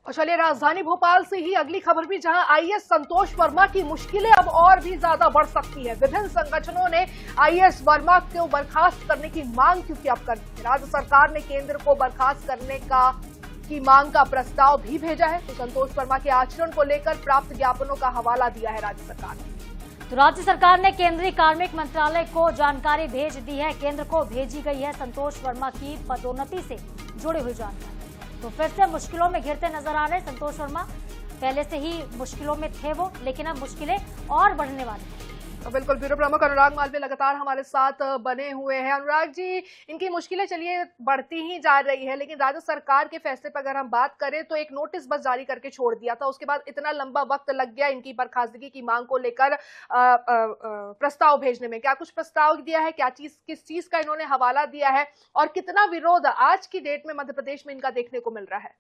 और चलिए राजधानी भोपाल से ही अगली खबर भी, जहां आईएएस संतोष वर्मा की मुश्किलें अब और भी ज्यादा बढ़ सकती है। विभिन्न संगठनों ने आईएएस वर्मा को बर्खास्त करने की मांग क्योंकि अब कर दी है। राज्य सरकार ने केंद्र को बर्खास्त करने की मांग का प्रस्ताव भी भेजा है। तो संतोष वर्मा के आचरण को लेकर प्राप्त ज्ञापनों का हवाला दिया है राज्य सरकार ने। तो राज्य सरकार ने केंद्रीय कार्मिक मंत्रालय को जानकारी भेज दी है। केंद्र को भेजी गई है संतोष वर्मा की पदोन्नति से जुड़ी हुई जानकारी। तो फिर से मुश्किलों में घिरते नजर आ रहे संतोष वर्मा। पहले से ही मुश्किलों में थे वो, लेकिन अब मुश्किलें और बढ़ने वाली हैं। तो बिल्कुल ब्यूरो प्रमुख अनुराग मालवीय लगातार हमारे साथ बने हुए हैं। अनुराग जी, इनकी मुश्किलें चलिए बढ़ती ही जा रही है, लेकिन राज्य सरकार के फैसले पर अगर हम बात करें तो एक नोटिस बस जारी करके छोड़ दिया था। उसके बाद इतना लंबा वक्त लग गया इनकी बर्खास्तगी की मांग को लेकर प्रस्ताव भेजने में। क्या कुछ प्रस्ताव दिया है, क्या किस चीज का इन्होंने हवाला दिया है, और कितना विरोध आज की डेट में मध्य प्रदेश में इनका देखने को मिल रहा है?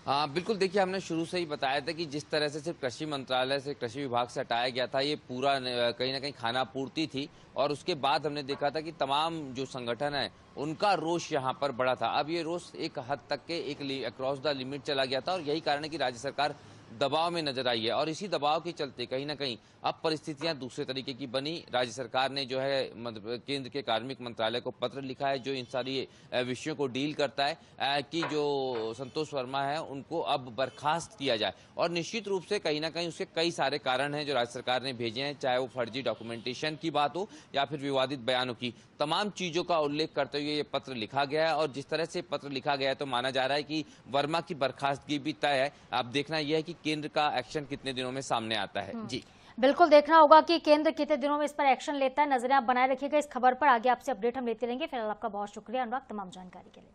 हाँ बिल्कुल, देखिए हमने शुरू से ही बताया था कि जिस तरह से सिर्फ कृषि मंत्रालय से, कृषि विभाग से हटाया गया था, ये पूरा कहीं ना कहीं खाना पूर्ति थी। और उसके बाद हमने देखा था कि तमाम जो संगठन है उनका रोष यहाँ पर बढ़ा था। अब ये रोष एक हद तक के एक अक्रॉस द लिमिट चला गया था, और यही कारण है कि राज्य सरकार दबाव में नजर आई है। और इसी दबाव के चलते कहीं ना कहीं अब परिस्थितियां दूसरे तरीके की बनी। राज्य सरकार ने जो है केंद्र के कार्मिक मंत्रालय को पत्र लिखा है, जो इन सारी विषयों को डील करता है कि जो संतोष वर्मा है उनको अब बर्खास्त किया जाए। और निश्चित रूप से कहीं ना कहीं उसके कई सारे कारण हैं जो राज्य सरकार ने भेजे हैं, चाहे वो फर्जी डॉक्यूमेंटेशन की बात हो या फिर विवादित बयानों की। तमाम चीजों का उल्लेख करते हुए ये पत्र लिखा गया है। और जिस तरह से पत्र लिखा गया है तो माना जा रहा है कि वर्मा की बर्खास्तगी भी तय है। अब देखना यह है कि केंद्र का एक्शन कितने दिनों में सामने आता है। जी बिल्कुल, देखना होगा कि केंद्र कितने दिनों में इस पर एक्शन लेता है। नजरें आप बनाए रखिएगा इस खबर पर। आगे आपसे अपडेट हम लेते रहेंगे। फिलहाल आपका बहुत शुक्रिया अनुराग, तमाम जानकारी के लिए।